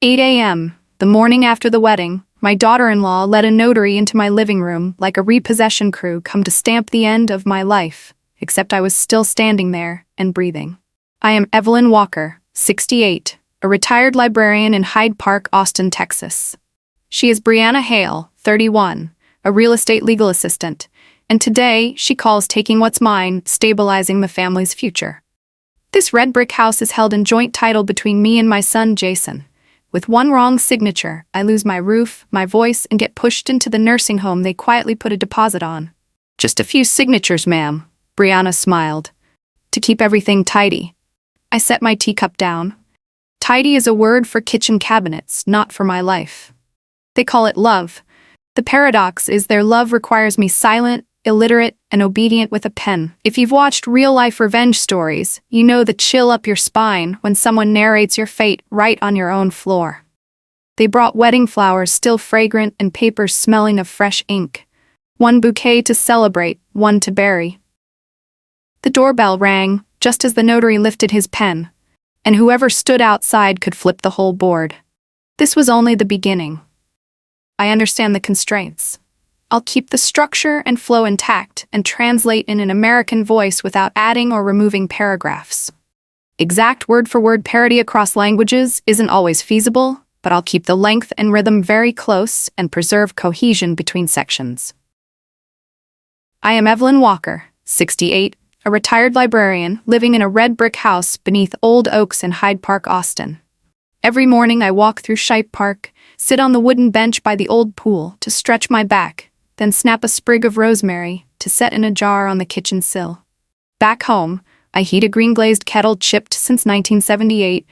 8 a.m., the morning after the wedding, my daughter-in-law led a notary into my living room like a repossession crew come to stamp the end of my life, except I was still standing there and breathing. I am Evelyn Walker, 68, a retired librarian in Hyde Park, Austin, Texas. She is Brianna Hale, 31, a real estate legal assistant, and today she calls taking what's mine, stabilizing the family's future. This red brick house is held in joint title between me and my son, Jason. With one wrong signature, I lose my roof, my voice, and get pushed into the nursing home they quietly put a deposit on. Just a few signatures, ma'am, Brianna smiled. To keep everything tidy. I set my teacup down. Tidy is a word for kitchen cabinets, not for my life. They call it love. The paradox is their love requires me silent, illiterate, and obedient with a pen. If you've watched real-life revenge stories, you know the chill up your spine when someone narrates your fate right on your own floor. They brought wedding flowers still fragrant and papers smelling of fresh ink. One bouquet to celebrate, one to bury. The doorbell rang just as the notary lifted his pen, and whoever stood outside could flip the whole board. This was only the beginning. I understand the constraints. I'll keep the structure and flow intact and translate in an American voice without adding or removing paragraphs. Exact word-for-word parody across languages isn't always feasible, but I'll keep the length and rhythm very close and preserve cohesion between sections. I am Evelyn Walker, 68, a retired librarian living in a red brick house beneath old oaks in Hyde Park, Austin. Every morning I walk through Hyde Park, sit on the wooden bench by the old pool to stretch my back, then snap a sprig of rosemary to set in a jar on the kitchen sill. Back home, I heat a green-glazed kettle chipped since 1978,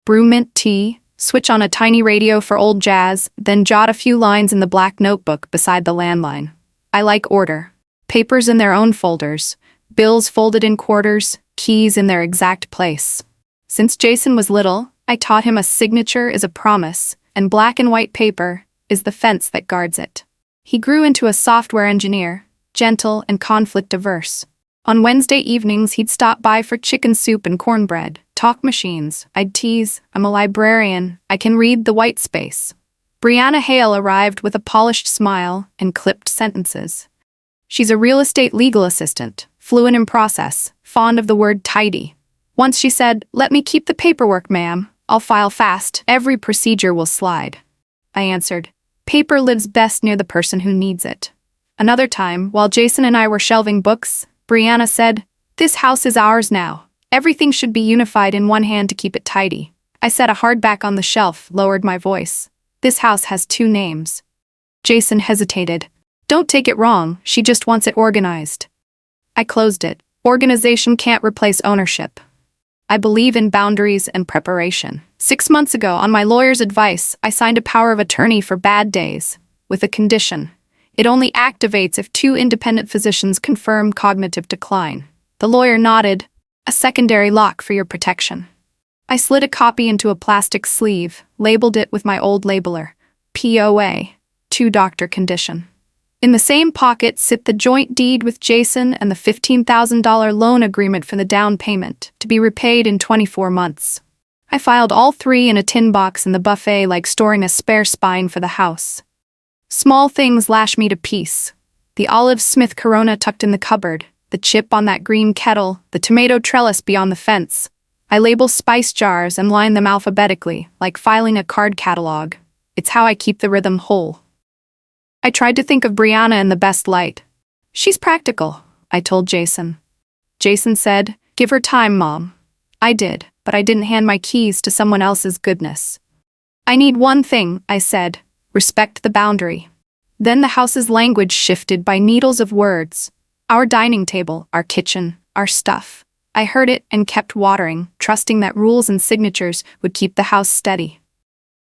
brew mint tea, switch on a tiny radio for old jazz, then jot a few lines in the black notebook beside the landline. I like order. Papers in their own folders, bills folded in quarters, keys in their exact place. Since Jason was little, I taught him a signature is a promise, and black and white paper is the fence that guards it. He grew into a software engineer, gentle and conflict-averse. On Wednesday evenings, he'd stop by for chicken soup and cornbread, talk machines. I'd tease, I'm a librarian, I can read the white space. Brianna Hale arrived with a polished smile and clipped sentences. She's a real estate legal assistant, fluent in process, fond of the word tidy. Once she said, "Let me keep the paperwork, ma'am. I'll file fast. Every procedure will slide." I answered, "Paper lives best near the person who needs it." Another time, while Jason and I were shelving books, Brianna said, "This house is ours now. Everything should be unified in one hand to keep it tidy." I set a hardback on the shelf, lowered my voice. "This house has two names." Jason hesitated. "Don't take it wrong, she just wants it organized." I closed it. Organization can't replace ownership. I believe in boundaries and preparation. 6 months ago, on my lawyer's advice, I signed a power of attorney for bad days, with a condition. It only activates if 2 independent physicians confirm cognitive decline. The lawyer nodded, "A secondary lock for your protection." I slid a copy into a plastic sleeve, labeled it with my old labeler, POA, 2-doctor condition. In the same pocket sit the joint deed with Jason and the $15,000 loan agreement for the down payment, to be repaid in 24 months. I filed all 3 in a tin box in the buffet like storing a spare spine for the house. Small things lash me to peace. The Olive Smith Corona tucked in the cupboard, the chip on that green kettle, the tomato trellis beyond the fence. I label spice jars and line them alphabetically, like filing a card catalog. It's how I keep the rhythm whole. I tried to think of Brianna in the best light. "She's practical," I told Jason. Jason said, "Give her time, Mom." I did, but I didn't hand my keys to someone else's goodness. "I need one thing," I said, "respect the boundary." Then the house's language shifted by needles of words. Our dining table, our kitchen, our stuff. I heard it and kept watering, trusting that rules and signatures would keep the house steady.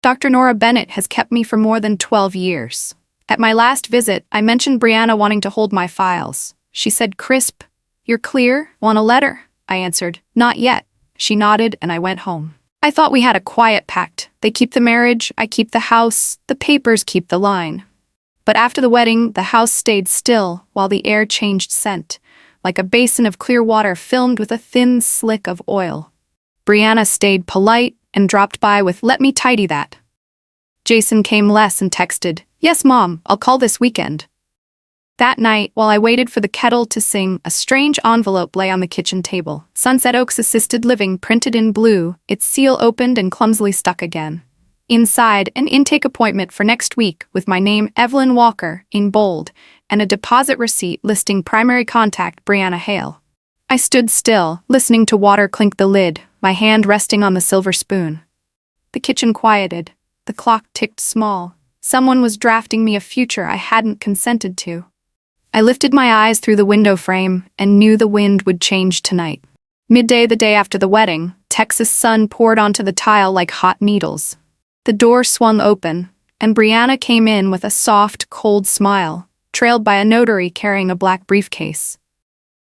Dr. Nora Bennett has kept me for more than 12 years. At my last visit, I mentioned Brianna wanting to hold my files. She said, "Crisp, you're clear? Want a letter?" I answered, "Not yet." She nodded and I went home. I thought we had a quiet pact. They keep the marriage, I keep the house, the papers keep the line. But after the wedding, the house stayed still while the air changed scent, like a basin of clear water filmed with a thin slick of oil. Brianna stayed polite and dropped by with, "Let me tidy that." Jason came less and texted, "Yes, Mom, I'll call this weekend." That night, while I waited for the kettle to sing, a strange envelope lay on the kitchen table. Sunset Oaks Assisted Living printed in blue, its seal opened and clumsily stuck again. Inside, an intake appointment for next week with my name Evelyn Walker in bold and a deposit receipt listing primary contact Brianna Hale. I stood still, listening to water clink the lid, my hand resting on the silver spoon. The kitchen quieted. The clock ticked small. Someone was drafting me a future I hadn't consented to. I lifted my eyes through the window frame and knew the wind would change tonight. Midday the day after the wedding, Texas sun poured onto the tile like hot needles. The door swung open, and Brianna came in with a soft, cold smile, trailed by a notary carrying a black briefcase.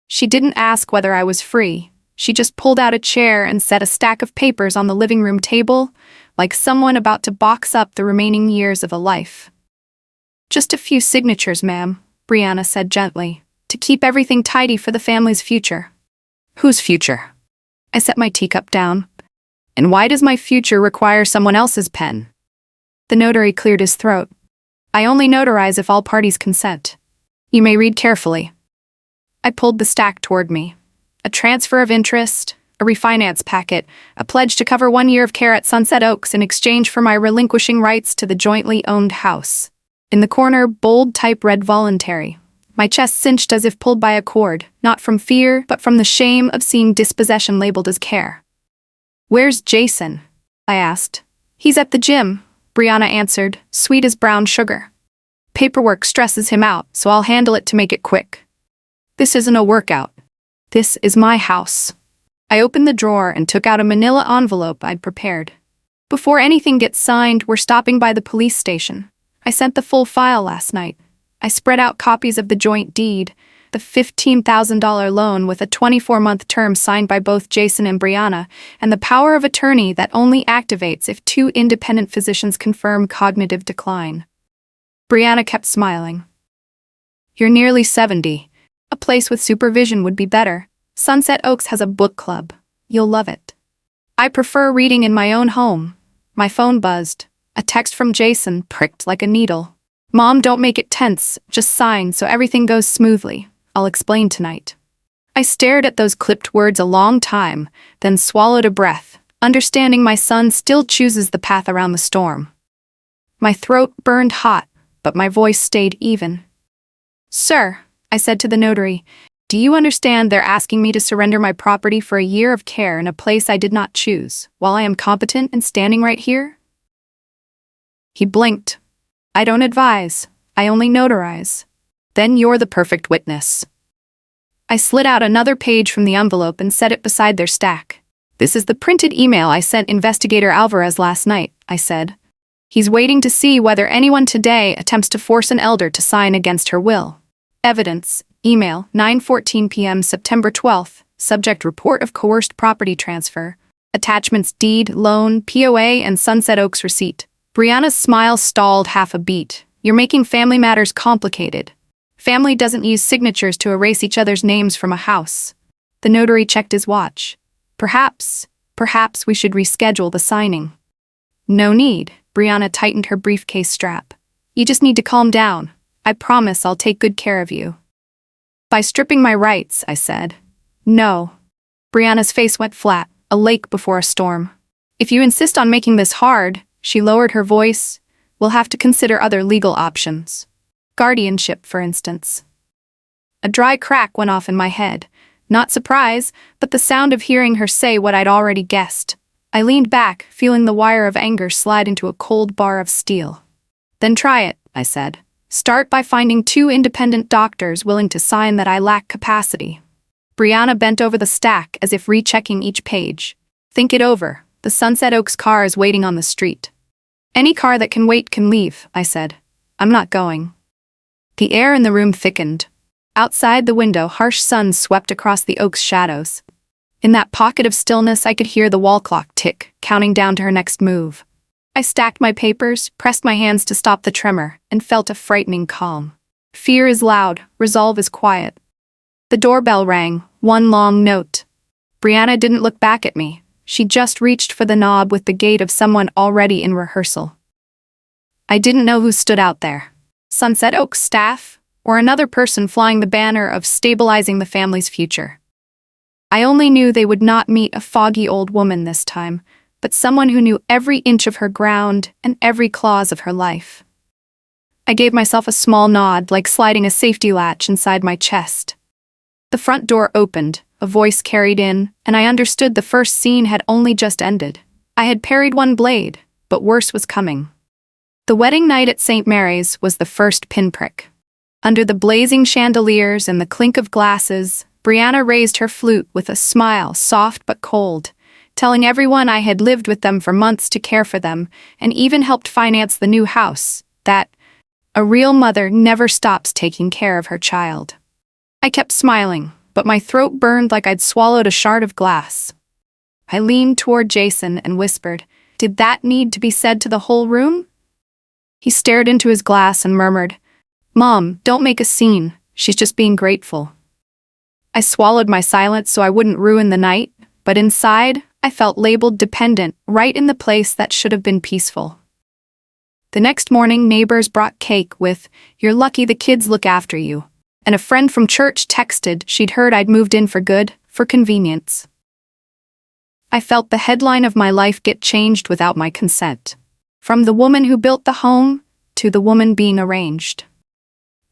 She didn't ask whether I was free. She just pulled out a chair and set a stack of papers on the living room table, like someone about to box up the remaining years of a life. "Just a few signatures, ma'am," Brianna said gently, "to keep everything tidy for the family's future." "Whose future?" I set my teacup down. "And why does my future require someone else's pen?" The notary cleared his throat. "I only notarize if all parties consent. You may read carefully." I pulled the stack toward me. A transfer of interest, a refinance packet, a pledge to cover 1 year of care at Sunset Oaks in exchange for my relinquishing rights to the jointly owned house. In the corner, bold type read voluntary. My chest cinched as if pulled by a cord, not from fear, but from the shame of seeing dispossession labeled as care. "Where's Jason?" I asked. "He's at the gym," Brianna answered, sweet as brown sugar. "Paperwork stresses him out, so I'll handle it to make it quick." "This isn't a workout. This is my house." I opened the drawer and took out a manila envelope I'd prepared. "Before anything gets signed, we're stopping by the police station. I sent the full file last night." I spread out copies of the joint deed, the $15,000 loan with a 24-month term signed by both Jason and Brianna, and the power of attorney that only activates if 2 independent physicians confirm cognitive decline. Brianna kept smiling. "You're nearly 70. A place with supervision would be better. Sunset Oaks has a book club. You'll love it." "I prefer reading in my own home." My phone buzzed. A text from Jason pricked like a needle. "Mom, don't make it tense. Just sign so everything goes smoothly. I'll explain tonight." I stared at those clipped words a long time, then swallowed a breath, understanding my son still chooses the path around the storm. My throat burned hot, but my voice stayed even. "Sir," I said to the notary, "do you understand they're asking me to surrender my property for a year of care in a place I did not choose, while I am competent and standing right here?" He blinked. "I don't advise. I only notarize." "Then you're the perfect witness." I slid out another page from the envelope and set it beside their stack. "This is the printed email I sent Investigator Alvarez last night," I said. "He's waiting to see whether anyone today attempts to force an elder to sign against her will." Evidence. Email, 9:14 p.m. September 12th. Subject: report of coerced property transfer. Attachments: deed, loan, POA, and Sunset Oaks receipt. Brianna's smile stalled half a beat. "You're making family matters complicated. Family doesn't use signatures to erase each other's names from a house." The notary checked his watch. Perhaps we should reschedule the signing." "No need." Brianna tightened her briefcase strap. "You just need to calm down. I promise I'll take good care of you." "By stripping my rights," I said. "No." Brianna's face went flat, a lake before a storm. "If you insist on making this hard," she lowered her voice, "we'll have to consider other legal options. Guardianship, for instance." A dry crack went off in my head. Not surprise, but the sound of hearing her say what I'd already guessed. I leaned back, feeling the wire of anger slide into a cold bar of steel. "Then try it," I said. "Start by finding 2 independent doctors willing to sign that I lack capacity." Brianna bent over the stack as if rechecking each page. "Think it over. The Sunset Oaks car is waiting on the street." "Any car that can wait can leave," I said. "I'm not going." The air in the room thickened. Outside the window, harsh sun swept across the oak's shadows. In that pocket of stillness, I could hear the wall clock tick, counting down to her next move. I stacked my papers, pressed my hands to stop the tremor, and felt a frightening calm. Fear is loud, resolve is quiet. The doorbell rang, one long note. Brianna didn't look back at me. She just reached for the knob with the gait of someone already in rehearsal. I didn't know who stood out there. Sunset Oaks staff, or another person flying the banner of stabilizing the family's future. I only knew they would not meet a foggy old woman this time, but someone who knew every inch of her ground and every clause of her life. I gave myself a small nod, like sliding a safety latch inside my chest. The front door opened, a voice carried in, and I understood the first scene had only just ended. I had parried one blade, but worse was coming. The wedding night at St. Mary's was the first pinprick. Under the blazing chandeliers and the clink of glasses, Brianna raised her flute with a smile, soft but cold, telling everyone I had lived with them for months to care for them, and even helped finance the new house, that a real mother never stops taking care of her child. I kept smiling, but my throat burned like I'd swallowed a shard of glass. I leaned toward Jason and whispered, "Did that need to be said to the whole room?" He stared into his glass and murmured, "Mom, don't make a scene, she's just being grateful." I swallowed my silence so I wouldn't ruin the night, but inside, I felt labeled dependent, right in the place that should have been peaceful. The next morning, neighbors brought cake with, "You're lucky the kids look after you," and a friend from church texted she'd heard I'd moved in for good, for convenience. I felt the headline of my life get changed without my consent. From the woman who built the home, to the woman being arranged.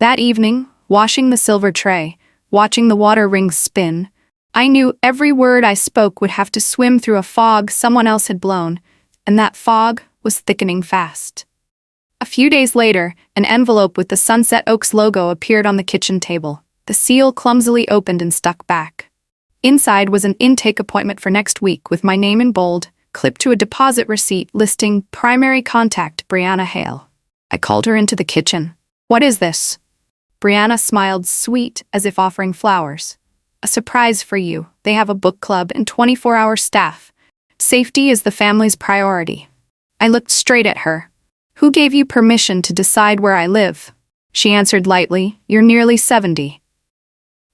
That evening, washing the silver tray, watching the water rings spin, I knew every word I spoke would have to swim through a fog someone else had blown, and that fog was thickening fast. A few days later, an envelope with the Sunset Oaks logo appeared on the kitchen table. The seal clumsily opened and stuck back. Inside was an intake appointment for next week with my name in bold, clipped to a deposit receipt listing primary contact Brianna Hale. I called her into the kitchen. "What is this?" Brianna smiled, sweet, as if offering flowers. "A surprise for you. They have a book club and 24-hour staff. Safety is the family's priority." I looked straight at her. "Who gave you permission to decide where I live?" She answered lightly, "You're nearly 70.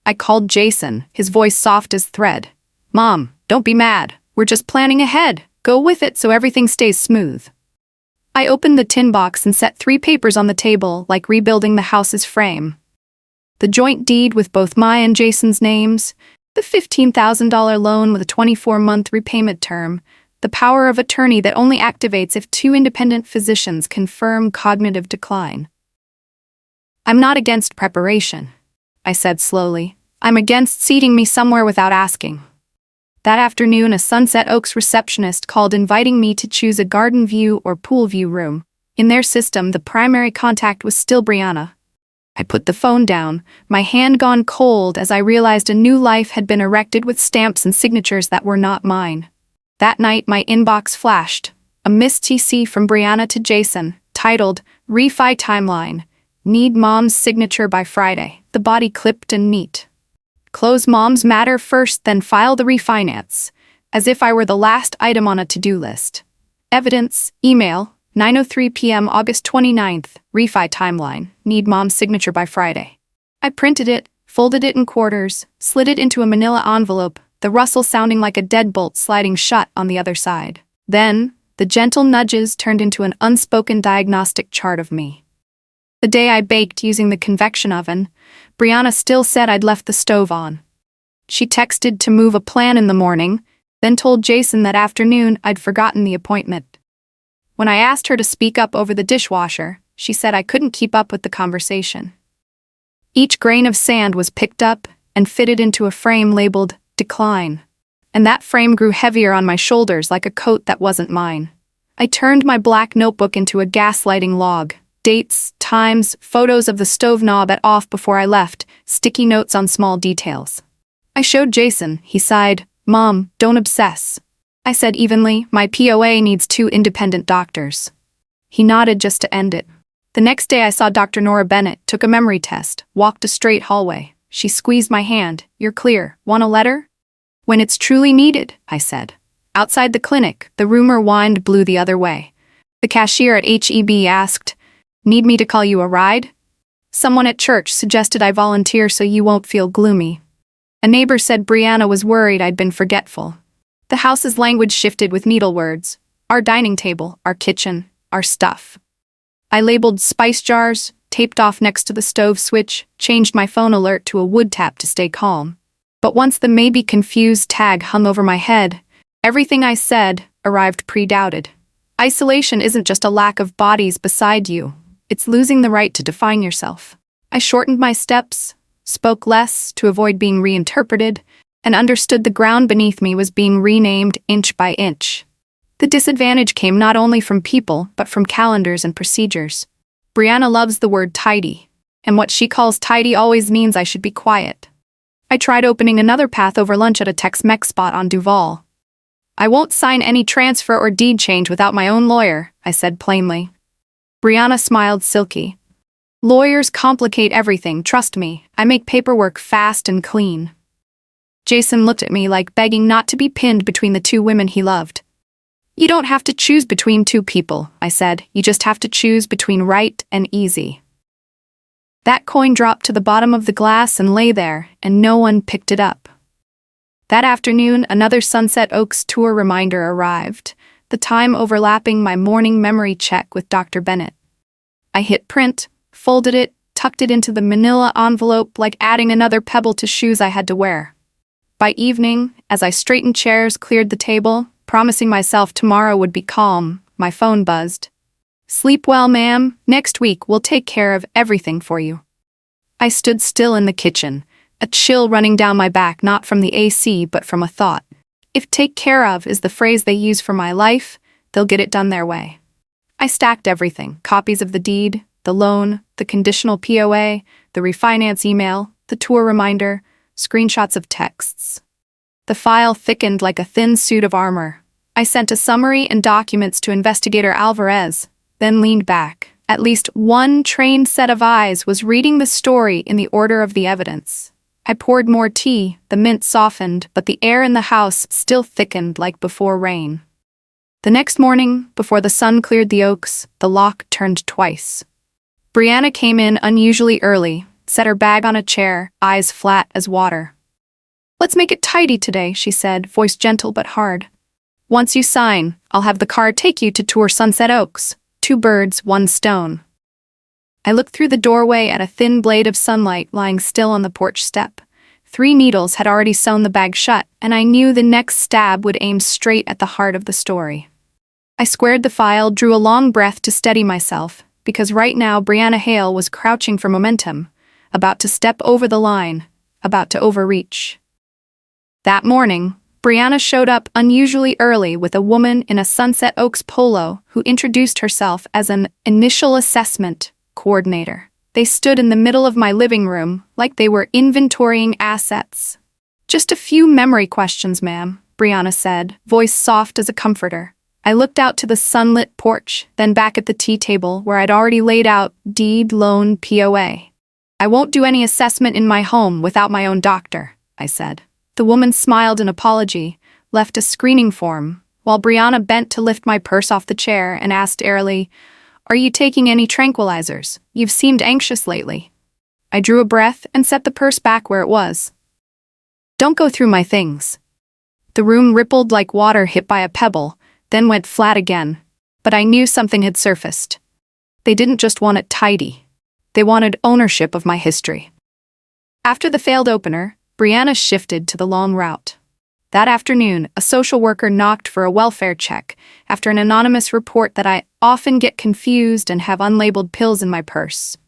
I called Jason, his voice soft as thread. "Mom, don't be mad. We're just planning ahead. Go with it so everything stays smooth." I opened the tin box and set 3 papers on the table, like rebuilding the house's frame. The joint deed with both my and Jason's names, the $15,000 loan with a 24-month repayment term, the power of attorney that only activates if 2 independent physicians confirm cognitive decline. "I'm not against preparation," I said slowly. "I'm against seating me somewhere without asking." That afternoon, a Sunset Oaks receptionist called inviting me to choose a garden view or pool view room. In their system, the primary contact was still Brianna. I put the phone down, my hand gone cold as I realized a new life had been erected with stamps and signatures that were not mine. That night, my inbox flashed. A missed TC from Brianna to Jason, titled, "Refi Timeline. Need Mom's signature by Friday." The body clipped and neat. "Close Mom's matter first, then file the refinance," as if I were the last item on a to-do list. Evidence, email, 9:03 p.m. August 29th, Refi Timeline. Need Mom's signature by Friday. I printed it, folded it in quarters, slid it into a manila envelope, the rustle sounding like a deadbolt sliding shut on the other side. Then, the gentle nudges turned into an unspoken diagnostic chart of me. The day I baked using the convection oven, Brianna still said I'd left the stove on. She texted to move a plan in the morning, then told Jason that afternoon I'd forgotten the appointment. When I asked her to speak up over the dishwasher, she said I couldn't keep up with the conversation. Each grain of sand was picked up and fitted into a frame labeled "Decline," and that frame grew heavier on my shoulders like a coat that wasn't mine. I turned my black notebook into a gaslighting log. Dates, times, photos of the stove knob at off before I left, sticky notes on small details. I showed Jason. He sighed, "Mom, don't obsess." I said evenly, "My POA needs 2 independent doctors." He nodded just to end it. The next day I saw Dr. Nora Bennett, took a memory test, walked a straight hallway. She squeezed my hand. "You're clear. Want a letter?" "When it's truly needed," I said. Outside the clinic, the rumor wind blew the other way. The cashier at HEB asked, "Need me to call you a ride?" Someone at church suggested I volunteer so you won't feel gloomy. A neighbor said Brianna was worried I'd been forgetful. The house's language shifted with needle words. Our dining table, our kitchen, our stuff. I labeled spice jars, taped off next to the stove switch, changed my phone alert to a wood tap to stay calm. But once the maybe confused tag hung over my head, everything I said arrived pre-doubted. Isolation isn't just a lack of bodies beside you, it's losing the right to define yourself. I shortened my steps, spoke less to avoid being reinterpreted, and understood the ground beneath me was being renamed inch by inch. The disadvantage came not only from people, but from calendars and procedures. Brianna loves the word tidy, and what she calls tidy always means I should be quiet. I tried opening another path over lunch at a Tex-Mex spot on Duval. I won't sign any transfer or deed change without my own lawyer, I said plainly. Brianna smiled silky. Lawyers complicate everything, trust me. I make paperwork fast and clean. Jason looked at me like begging not to be pinned between the two women he loved. You don't have to choose between two people, I said. You just have to choose between right and easy. That coin dropped to the bottom of the glass and lay there, and no one picked it up. That afternoon, another Sunset Oaks tour reminder arrived, the time overlapping my morning memory check with Dr. Bennett. I hit print, folded it, tucked it into the manila envelope like adding another pebble to shoes I had to wear. By evening, as I straightened chairs, cleared the table, promising myself tomorrow would be calm, my phone buzzed. Sleep well, ma'am. Next week we'll take care of everything for you. I stood still in the kitchen, a chill running down my back not from the AC but from a thought. If take care of is the phrase they use for my life, they'll get it done their way. I stacked everything, copies of the deed, the loan, the conditional POA, the refinance email, the tour reminder, screenshots of texts. The file thickened like a thin suit of armor. I sent a summary and documents to Investigator Alvarez, then leaned back. At least one trained set of eyes was reading the story in the order of the evidence. I poured more tea, the mint softened, but the air in the house still thickened like before rain. The next morning, before the sun cleared the oaks, the lock turned twice. Brianna came in unusually early, set her bag on a chair, eyes flat as water. Let's make it tidy today, she said, voice gentle but hard. Once you sign, I'll have the car take you to tour Sunset Oaks. 2 birds, 1 stone. I looked through the doorway at a thin blade of sunlight lying still on the porch step. 3 needles had already sewn the bag shut, and I knew the next stab would aim straight at the heart of the story. I squared the file, drew a long breath to steady myself, because right now Brianna Hale was crouching for momentum, about to step over the line, about to overreach. That morning, Brianna showed up unusually early with a woman in a Sunset Oaks polo who introduced herself as an initial assessment coordinator. They stood in the middle of my living room like they were inventorying assets. Just a few memory questions, ma'am, Brianna said, voice soft as a comforter. I looked out to the sunlit porch, then back at the tea table where I'd already laid out deed, loan, POA. I won't do any assessment in my home without my own doctor, I said. The woman smiled in apology, left a screening form, while Brianna bent to lift my purse off the chair and asked airily, Are you taking any tranquilizers? You've seemed anxious lately. I drew a breath and set the purse back where it was. Don't go through my things. The room rippled like water hit by a pebble, then went flat again, but I knew something had surfaced. They didn't just want it tidy. They wanted ownership of my history. After the failed opener, Brianna shifted to the long route. That afternoon, a social worker knocked for a welfare check after an anonymous report that I often get confused and have unlabeled pills in my purse.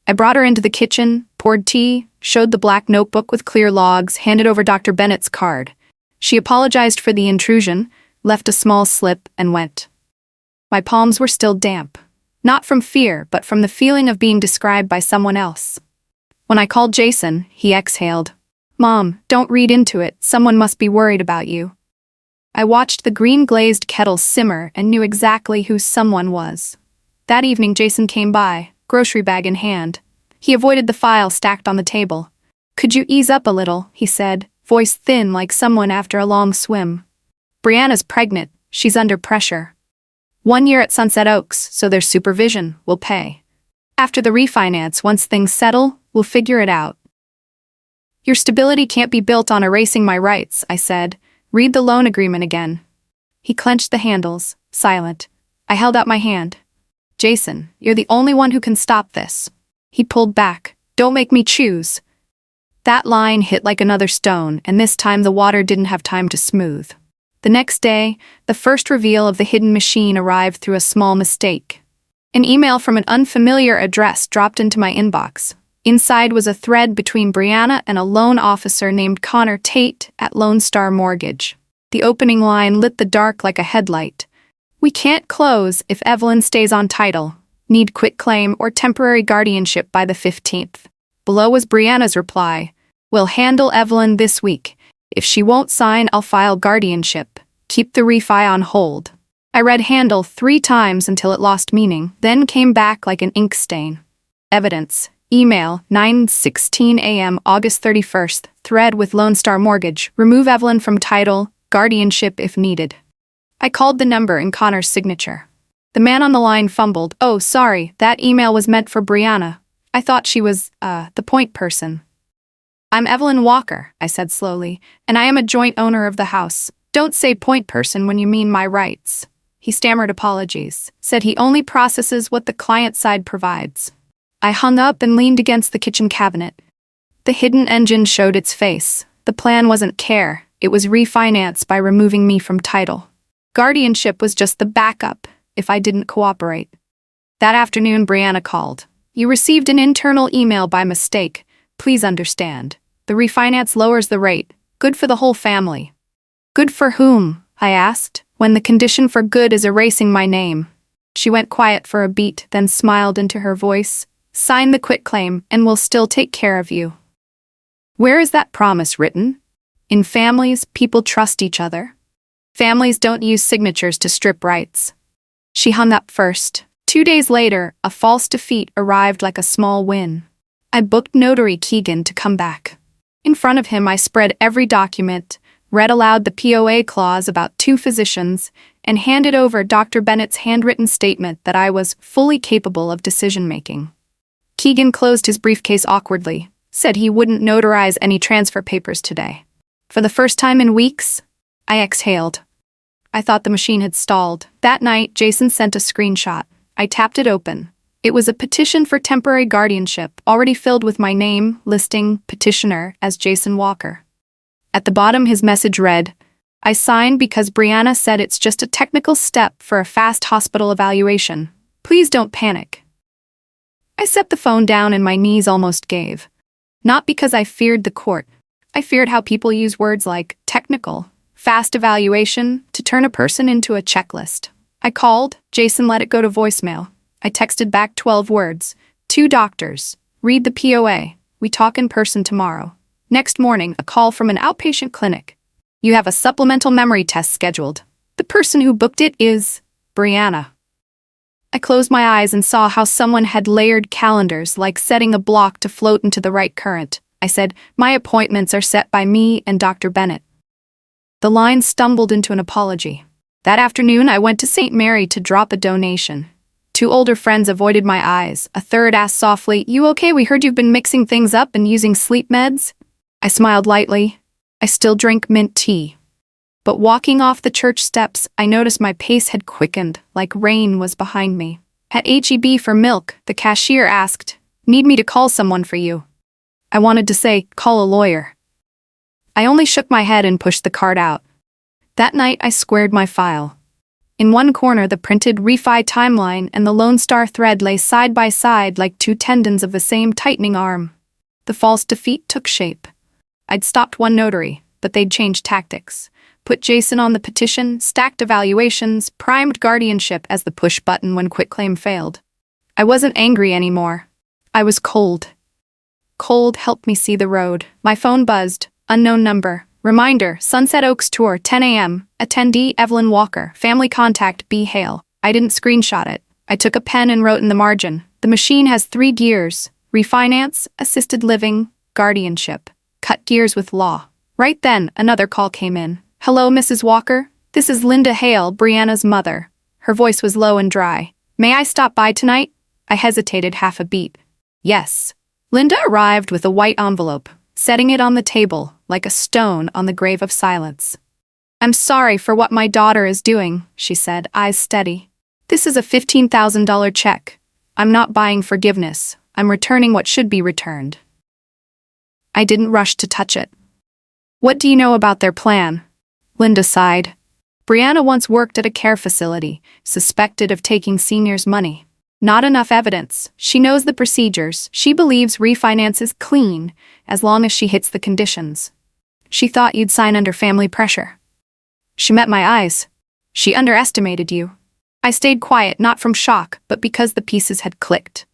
I brought her into the kitchen, poured tea, showed the black notebook with clear logs, handed over Dr. Bennett's card. She apologized for the intrusion, left a small slip, and went. My palms were still damp. Not from fear, but from the feeling of being described by someone else. When I called Jason, he exhaled. Mom, don't read into it. Someone must be worried about you. I watched the green-glazed kettle simmer and knew exactly who someone was. That evening, Jason came by, grocery bag in hand. He avoided the file stacked on the table. Could you ease up a little, he said, voice thin like someone after a long swim. Brianna's pregnant. She's under pressure. 1 year at Sunset Oaks, so their supervision will pay. After the refinance, once things settle, we'll figure it out. Your stability can't be built on erasing my rights, I said. Read the loan agreement again. He clenched the handles, silent. I held out my hand. Jason, you're the only one who can stop this. He pulled back. Don't make me choose. That line hit like another stone, and this time the water didn't have time to smooth. The next day, the first reveal of the hidden machine arrived through a small mistake. An email from an unfamiliar address dropped into my inbox. Inside was a thread between Brianna and a loan officer named Connor Tate at Lone Star Mortgage. The opening line lit the dark like a headlight. We can't close if Evelyn stays on title. Need quitclaim or temporary guardianship by the 15th. Below was Brianna's reply. We'll handle Evelyn this week. If she won't sign, I'll file guardianship. Keep the refi on hold. I read handle 3 times until it lost meaning, then came back like an ink stain. Evidence. Email, 9:16 a.m. August 31st. Thread with Lone Star Mortgage. Remove Evelyn from title. Guardianship if needed. I called the number in Connor's signature. The man on the line fumbled. Oh, sorry, that email was meant for Brianna. I thought she was, the point person. I'm Evelyn Walker, I said slowly, and I am a joint owner of the house. Don't say point person when you mean my rights. He stammered apologies, said he only processes what the client side provides. I hung up and leaned against the kitchen cabinet. The hidden engine showed its face. The plan wasn't care, it was refinance by removing me from title. Guardianship was just the backup if I didn't cooperate. That afternoon, Brianna called. You received an internal email by mistake. Please understand. The refinance lowers the rate. Good for the whole family. Good for whom? I asked, when the condition for good is erasing my name. She went quiet for a beat, then smiled into her voice. Sign the quitclaim, and we'll still take care of you. Where is that promise written? In families, people trust each other. Families don't use signatures to strip rights. She hung up first. 2 days later, a false defeat arrived like a small win. I booked Notary Keegan to come back. In front of him, I spread every document, read aloud the POA clause about 2 physicians, and handed over Dr. Bennett's handwritten statement that I was fully capable of decision-making. Keegan closed his briefcase awkwardly, said he wouldn't notarize any transfer papers today. For the first time in weeks, I exhaled. I thought the machine had stalled. That night, Jason sent a screenshot. I tapped it open. It was a petition for temporary guardianship, already filled with my name, listing petitioner as Jason Walker. At the bottom, his message read, I signed because Brianna said it's just a technical step for a fast hospital evaluation. Please don't panic. I set the phone down and my knees almost gave. Not because I feared the court. I feared how people use words like technical, fast evaluation to turn a person into a checklist. I called. Jason let it go to voicemail. I texted back 12 words. 2 doctors. Read the POA. We talk in person tomorrow. Next morning, a call from an outpatient clinic. You have a supplemental memory test scheduled. The person who booked it is Brianna. I closed my eyes and saw how someone had layered calendars, like setting a block to float into the right current. I said, my appointments are set by me and Dr. Bennett. The line stumbled into an apology. That afternoon, I went to St. Mary to drop a donation. 2 older friends avoided my eyes. A third asked softly, You okay? We heard you've been mixing things up and using sleep meds. I smiled lightly. I still drink mint tea. But walking off the church steps, I noticed my pace had quickened, like rain was behind me. At H-E-B for milk, the cashier asked, Need me to call someone for you? I wanted to say, call a lawyer. I only shook my head and pushed the card out. That night, I squared my file. In one corner, the printed Refi timeline and the Lone Star thread lay side by side like 2 tendons of the same tightening arm. The false defeat took shape. I'd stopped one notary, but they'd changed tactics. Put Jason on the petition, stacked evaluations, primed guardianship as the push button when quitclaim failed. I wasn't angry anymore. I was cold. Cold helped me see the road. My phone buzzed. Unknown number. Reminder, Sunset Oaks Tour, 10 a.m. Attendee, Evelyn Walker. Family contact, B. Hale. I didn't screenshot it. I took a pen and wrote in the margin. The machine has 3 gears. Refinance, assisted living, guardianship. Cut gears with law. Right then, another call came in. Hello, Mrs. Walker. This is Linda Hale, Brianna's mother. Her voice was low and dry. May I stop by tonight? I hesitated half a beat. Yes. Linda arrived with a white envelope, setting it on the table, like a stone on the grave of silence. I'm sorry for what my daughter is doing, she said, eyes steady. This is a $15,000 check. I'm not buying forgiveness. I'm returning what should be returned. I didn't rush to touch it. What do you know about their plan? Linda sighed. Brianna once worked at a care facility, suspected of taking seniors' money. Not enough evidence. She knows the procedures. She believes refinance is clean, as long as she hits the conditions. She thought you'd sign under family pressure. She met my eyes. She underestimated you. I stayed quiet, not from shock, but because the pieces had clicked.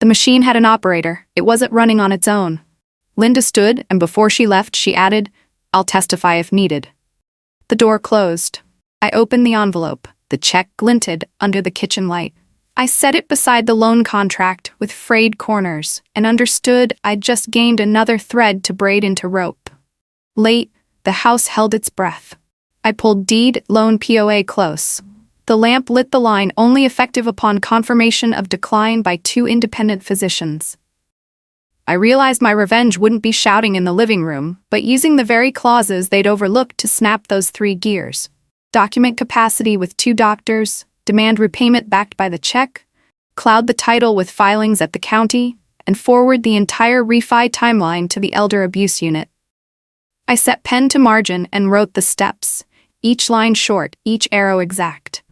The machine had an operator. It wasn't running on its own. Linda stood, and before she left, she added, "I'll testify if needed." The door closed. I opened the envelope. The check glinted under the kitchen light. I set it beside the loan contract with frayed corners and understood I'd just gained another thread to braid into rope. Late, the house held its breath. I pulled deed loan POA close. The lamp lit the line only effective upon confirmation of decline by 2 independent physicians. I realized my revenge wouldn't be shouting in the living room, but using the very clauses they'd overlooked to snap those 3 gears. Document capacity with 2 doctors, demand repayment backed by the check, cloud the title with filings at the county, and forward the entire Refi timeline to the elder abuse unit. I set pen to margin and wrote the steps, each line short, each arrow exact.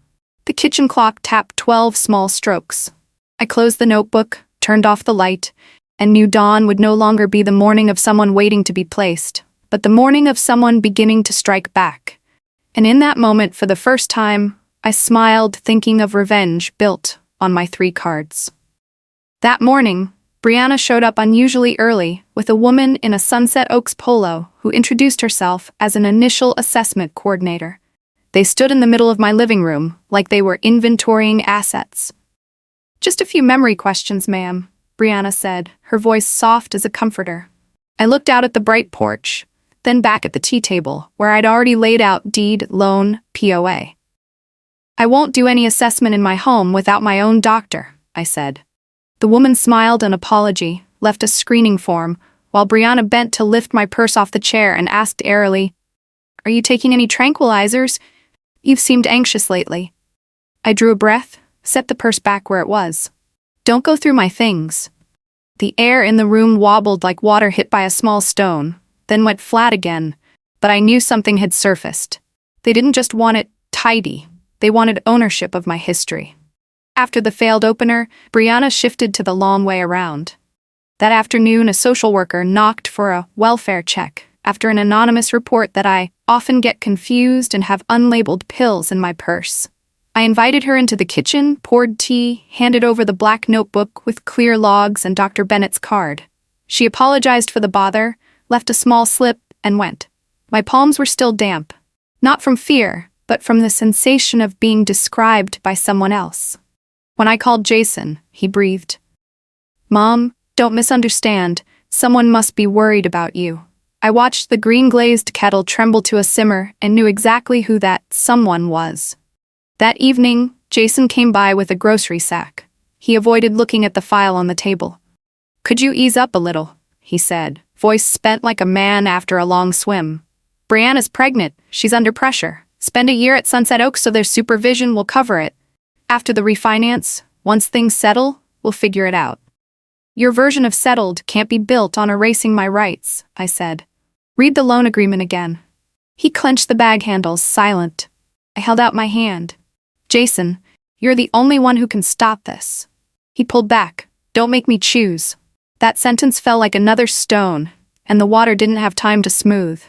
The kitchen clock tapped 12 small strokes. I closed the notebook, turned off the light, and knew dawn would no longer be the morning of someone waiting to be placed, but the morning of someone beginning to strike back. And in that moment, for the first time, I smiled, thinking of revenge built on my 3 cards. That morning, Brianna showed up unusually early with a woman in a Sunset Oaks polo who introduced herself as an initial assessment coordinator. They stood in the middle of my living room like they were inventorying assets. "Just a few memory questions, ma'am," Brianna said, her voice soft as a comforter. I looked out at the bright porch, then back at the tea table where I'd already laid out deed, loan, POA. "I won't do any assessment in my home without my own doctor," I said. The woman smiled an apology, left a screening form, while Brianna bent to lift my purse off the chair and asked airily, "Are you taking any tranquilizers? You've seemed anxious lately." I drew a breath, set the purse back where it was. "Don't go through my things." The air in the room wobbled like water hit by a small stone, then went flat again, but I knew something had surfaced. They didn't just want it tidy. They wanted ownership of my history. After the failed opener, Brianna shifted to the long way around. That afternoon, a social worker knocked for a welfare check after an anonymous report that I often get confused and have unlabeled pills in my purse. I invited her into the kitchen, poured tea, handed over the black notebook with clear logs and Dr. Bennett's card. She apologized for the bother, left a small slip, and went. My palms were still damp, not from fear, but from the sensation of being described by someone else. When I called Jason, he breathed. "Mom, don't misunderstand. Someone must be worried about you." I watched the green-glazed kettle tremble to a simmer and knew exactly who that someone was. That evening, Jason came by with a grocery sack. He avoided looking at the file on the table. "Could you ease up a little?" he said, voice spent like a man after a long swim. "Brianna's pregnant. She's under pressure. Spend a year at Sunset Oaks so their supervision will cover it. After the refinance, once things settle, we'll figure it out." "Your version of settled can't be built on erasing my rights," I said. "Read the loan agreement again." He clenched the bag handles, silent. I held out my hand. "Jason, you're the only one who can stop this." He pulled back. "Don't make me choose." That sentence fell like another stone, and the water didn't have time to smooth.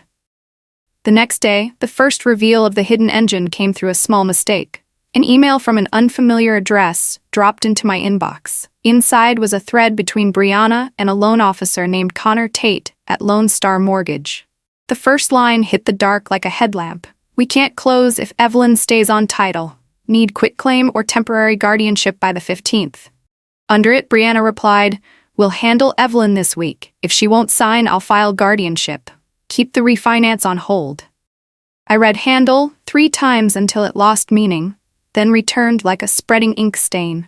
The next day, the first reveal of the hidden engine came through a small mistake. An email from an unfamiliar address dropped into my inbox. Inside was a thread between Brianna and a loan officer named Connor Tate at Lone Star Mortgage. The first line hit the dark like a headlamp. "We can't close if Evelyn stays on title. Need quitclaim or temporary guardianship by the 15th. Under it, Brianna replied, "We'll handle Evelyn this week. If she won't sign, I'll file guardianship. Keep the refinance on hold." I read handle 3 times until it lost meaning, then returned like a spreading ink stain.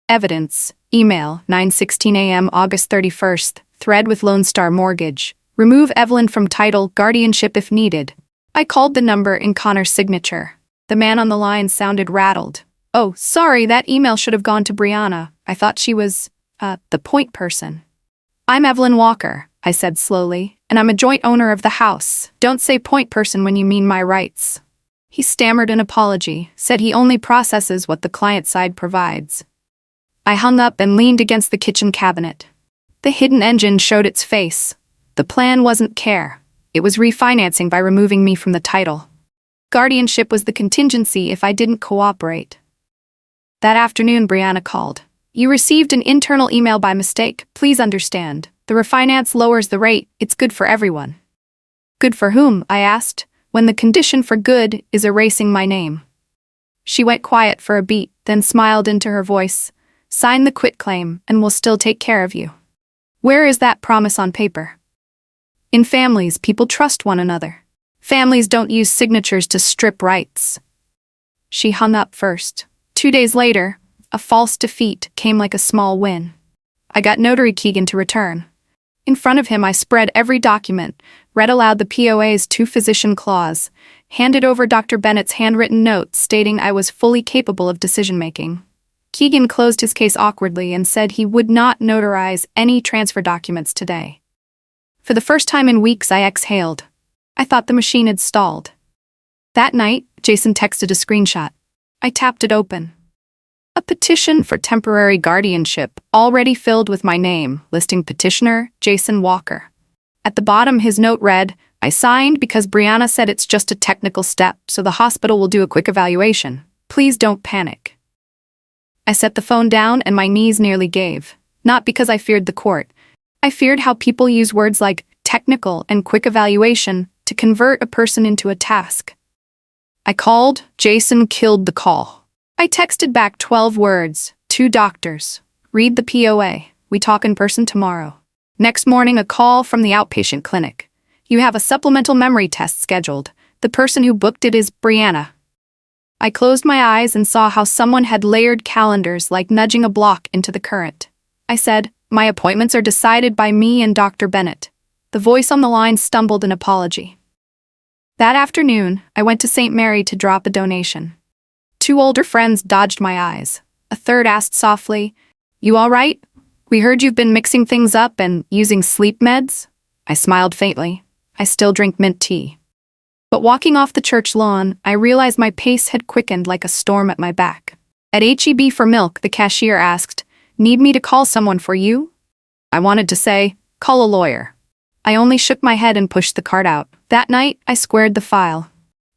Evidence. Email, 9:16 a.m. August 31st. Thread with Lone Star Mortgage. Remove Evelyn from title, guardianship if needed. I called the number in Connor's signature. The man on the line sounded rattled. Oh, sorry, that email should have gone to Brianna. I thought she was, the point person. I'm Evelyn Walker, I said slowly, and I'm a joint owner of the house. Don't say point person when you mean my rights. He stammered an apology, said he only processes what the client side provides. I hung up and leaned against the kitchen cabinet. The hidden engine showed its face. The plan wasn't care. It was refinancing by removing me from the title. Guardianship was the contingency if I didn't cooperate. That afternoon, Brianna called. You received an internal email by mistake. Please understand. The refinance lowers the rate. It's good for everyone. Good for whom? I asked, when the condition for good is erasing my name. She went quiet for a beat, then smiled into her voice. Sign the quitclaim, and we'll still take care of you. Where is that promise on paper? In families, people trust one another. Families don't use signatures to strip rights. She hung up first. 2 days later, a false defeat came like a small win. I got Notary Keegan to return. In front of him, I spread every document, read aloud the POA's two-physician clause, handed over Dr. Bennett's handwritten note stating I was fully capable of decision-making. Keegan closed his case awkwardly and said he would not notarize any transfer documents today. For the first time in weeks, I exhaled. I thought the machine had stalled. That night, Jason texted a screenshot. I tapped it open. A petition for temporary guardianship, already filled with my name, listing petitioner Jason Walker. At the bottom, his note read, I signed because Brianna said it's just a technical step, so the hospital will do a quick evaluation. Please don't panic. I set the phone down and my knees nearly gave. Not because I feared the court. I feared how people use words like technical and quick evaluation to convert a person into a task. I called, Jason killed the call. I texted back 12 words, 2 doctors. Read the POA. We talk in person tomorrow. Next morning, a call from the outpatient clinic. You have a supplemental memory test scheduled. The person who booked it is Brianna. I closed my eyes and saw how someone had layered calendars like nudging a block into the current. I said, my appointments are decided by me and Dr. Bennett. The voice on the line stumbled an apology. That afternoon, I went to St. Mary to drop a donation. 2 older friends dodged my eyes. A third asked softly, You all right? We heard you've been mixing things up and using sleep meds? I smiled faintly. I still drink mint tea. But walking off the church lawn, I realized my pace had quickened like a storm at my back. At H-E-B for milk, the cashier asked, Need me to call someone for you? I wanted to say, Call a lawyer. I only shook my head and pushed the cart out. That night, I squared the file.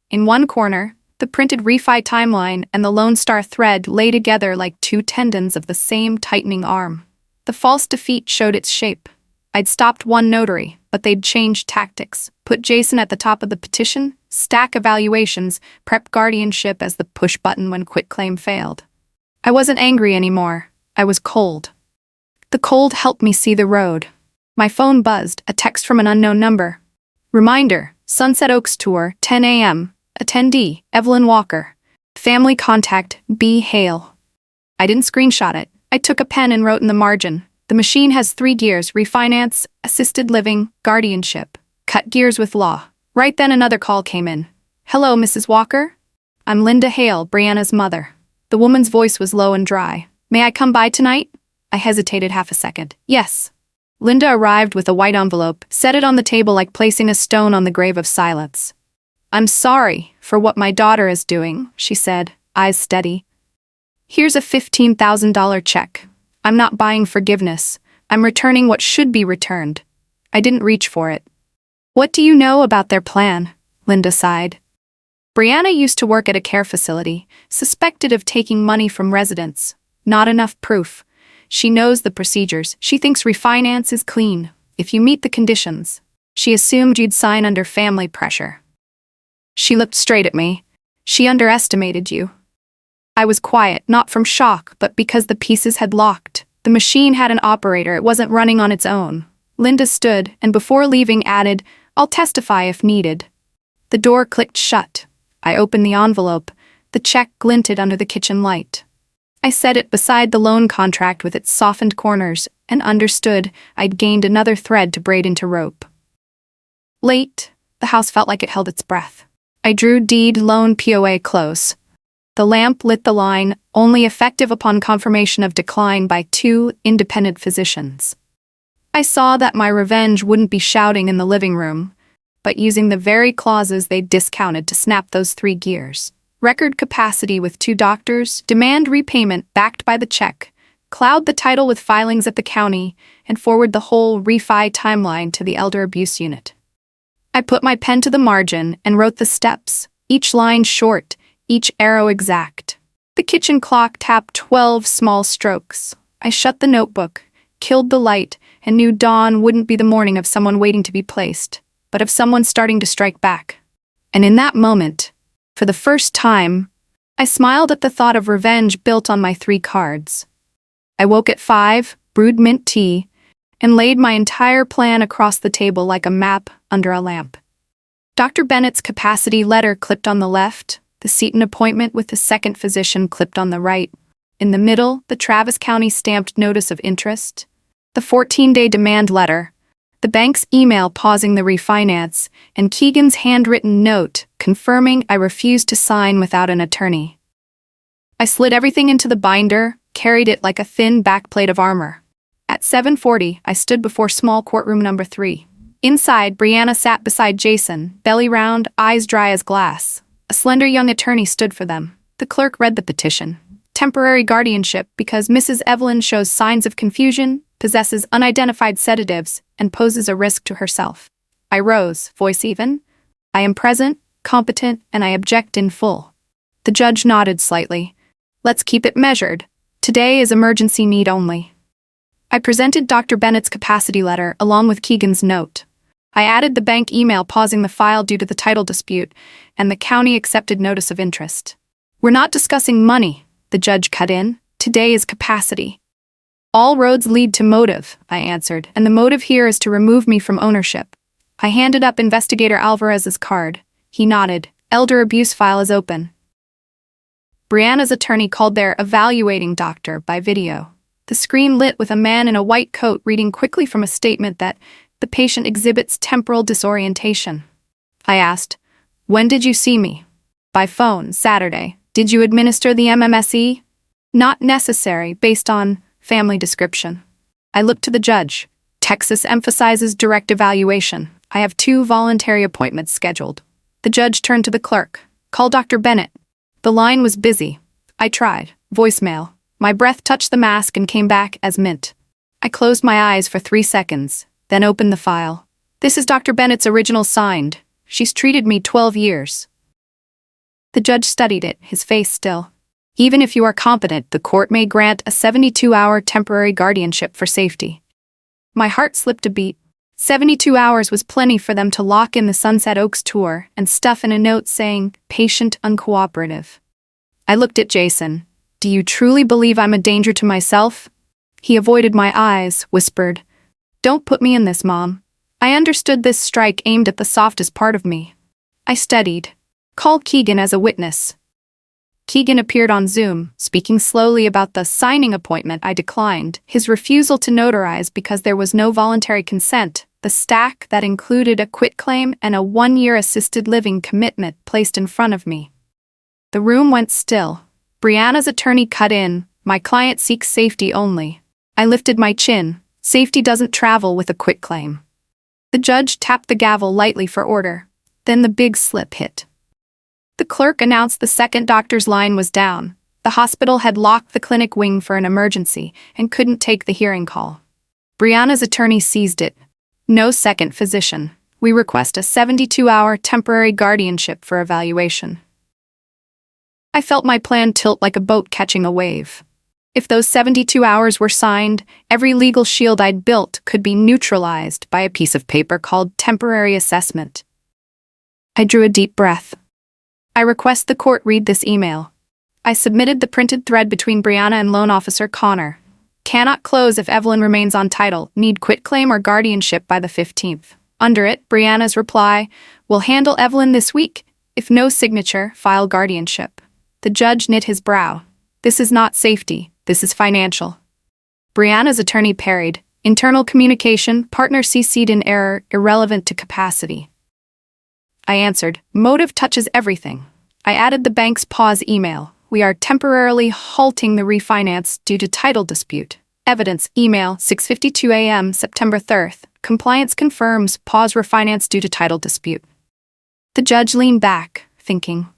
In one corner, the printed Refi timeline and the Lone Star thread lay together like 2 tendons of the same tightening arm. The false defeat showed its shape. I'd stopped one notary, but they'd changed tactics. Put Jason at the top of the petition, stack evaluations, prep guardianship as the push button when quitclaim failed. I wasn't angry anymore. I was cold. The cold helped me see the road. My phone buzzed, a text from an unknown number. Reminder, Sunset Oaks Tour, 10 a.m. Attendee, Evelyn Walker. Family contact, B. Hale. I didn't screenshot it. I took a pen and wrote in the margin. The machine has 3 gears, refinance, assisted living, guardianship. Cut gears with law. Right then another call came in. Hello, Mrs. Walker? I'm Linda Hale, Brianna's mother. The woman's voice was low and dry. May I come by tonight? I hesitated half a second. Yes. Linda arrived with a white envelope, set it on the table like placing a stone on the grave of silence. I'm sorry for what my daughter is doing, she said, eyes steady. Here's a $15,000 check. I'm not buying forgiveness. I'm returning what should be returned. I didn't reach for it. What do you know about their plan? Linda sighed. Brianna used to work at a care facility, suspected of taking money from residents. Not enough proof. She knows the procedures. She thinks refinance is clean, if you meet the conditions. She assumed you'd sign under family pressure. She looked straight at me. She underestimated you. I was quiet, not from shock, but because the pieces had locked. The machine had an operator, it wasn't running on its own. Linda stood, and before leaving added, I'll testify if needed. The door clicked shut. I opened the envelope. The check glinted under the kitchen light. I set it beside the loan contract with its softened corners, and understood I'd gained another thread to braid into rope. Late, the house felt like it held its breath. I drew deed loan POA close. The lamp lit the line, only effective upon confirmation of decline by 2 independent physicians. I saw that my revenge wouldn't be shouting in the living room, but using the very clauses they'd discounted to snap those 3 gears. Record capacity with 2 doctors, demand repayment backed by the check, cloud the title with filings at the county, and forward the whole Refi timeline to the elder abuse unit. I put my pen to the margin and wrote the steps, each line short, each arrow exact. The kitchen clock tapped 12 small strokes. I shut the notebook, killed the light, and knew dawn wouldn't be the morning of someone waiting to be placed, but of someone starting to strike back. And in that moment, for the first time, I smiled at the thought of revenge built on my 3 cards. I woke at 5, brewed mint tea, and laid my entire plan across the table like a map under a lamp. Dr. Bennett's capacity letter clipped on the left, the Seton appointment with the second physician clipped on the right. In the middle, the Travis County stamped notice of interest, the 14-day demand letter, the bank's email pausing the refinance, and Keegan's handwritten note confirming I refused to sign without an attorney. I slid everything into the binder, carried it like a thin backplate of armor. At 7:40, I stood before small courtroom number 3. Inside, Brianna sat beside Jason, belly round, eyes dry as glass. A slender young attorney stood for them. The clerk read the petition. Temporary guardianship because Mrs. Evelyn shows signs of confusion, possesses unidentified sedatives, and poses a risk to herself. I rose, voice even. I am present, competent, and I object in full. The judge nodded slightly. Let's keep it measured. Today is emergency need only. I presented Dr. Bennett's capacity letter along with Keegan's note. I added the bank email pausing the file due to the title dispute, and the county accepted notice of interest. We're not discussing money, the judge cut in. Today is capacity. All roads lead to motive, I answered, and the motive here is to remove me from ownership. I handed up Investigator Alvarez's card. He nodded. Elder abuse file is open. Brianna's attorney called their evaluating doctor by video. The screen lit with a man in a white coat reading quickly from a statement that the patient exhibits temporal disorientation. I asked, when did you see me? By phone, Saturday. Did you administer the MMSE? Not necessary, based on family description. I looked to the judge. Texas emphasizes direct evaluation. I have 2 voluntary appointments scheduled. The judge turned to the clerk. Call Dr. Bennett. The line was busy. I tried. Voicemail. My breath touched the mask and came back as mint. I closed my eyes for 3 seconds, then opened the file. This is Dr. Bennett's original signed. She's treated me 12 years. The judge studied it, his face still. Even if you are competent, the court may grant a 72-hour temporary guardianship for safety. My heart slipped a beat. 72 hours was plenty for them to lock in the Sunset Oaks tour and stuff in a note saying, patient uncooperative. I looked at Jason. Do you truly believe I'm a danger to myself? He avoided my eyes, whispered, don't put me in this, Mom. I understood this strike aimed at the softest part of me. I studied. Call Keegan as a witness. Keegan appeared on Zoom, speaking slowly about the signing appointment I declined, his refusal to notarize because there was no voluntary consent, the stack that included a quitclaim and a 1-year assisted living commitment placed in front of me. The room went still. Brianna's attorney cut in, my client seeks safety only. I lifted my chin. Safety doesn't travel with a quitclaim. The judge tapped the gavel lightly for order. Then the big slip hit. The clerk announced the second doctor's line was down. The hospital had locked the clinic wing for an emergency and couldn't take the hearing call. Brianna's attorney seized it. No second physician. We request a 72-hour temporary guardianship for evaluation. I felt my plan tilt like a boat catching a wave. If those 72 hours were signed, every legal shield I'd built could be neutralized by a piece of paper called temporary assessment. I drew a deep breath. I request the court read this email. I submitted the printed thread between Brianna and loan officer Connor. Cannot close if Evelyn remains on title. Need quitclaim or guardianship by the 15th. Under it, Brianna's reply, will handle Evelyn this week. If no signature, file guardianship. The judge knit his brow. This is not safety. This is financial. Brianna's attorney parried. Internal communication, partner CC'd in error, irrelevant to capacity. I answered, motive touches everything. I added the bank's pause email. we are temporarily halting the refinance due to title dispute. Evidence, email, 6:52 a.m., September 3rd. Compliance confirms, pause refinance due to title dispute. The judge leaned back, thinking,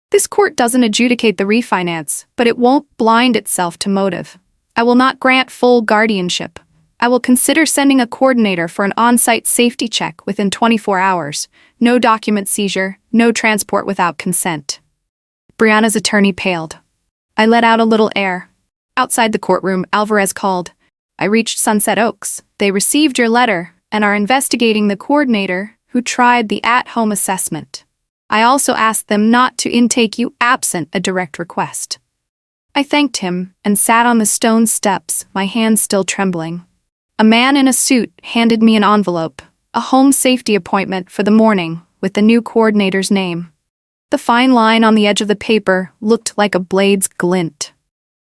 this court doesn't adjudicate the refinance, but it won't blind itself to motive. I will not grant full guardianship. I will consider sending a coordinator for an on-site safety check within 24 hours. No document seizure, no transport without consent. Brianna's attorney paled. I let out a little air. Outside the courtroom, Alvarez called. I reached Sunset Oaks. They received your letter and are investigating the coordinator who tried the at-home assessment. I also asked them not to intake you absent a direct request. I thanked him and sat on the stone steps, my hands still trembling. A man in a suit handed me an envelope, a home safety appointment for the morning with the new coordinator's name. The fine line on the edge of the paper looked like a blade's glint.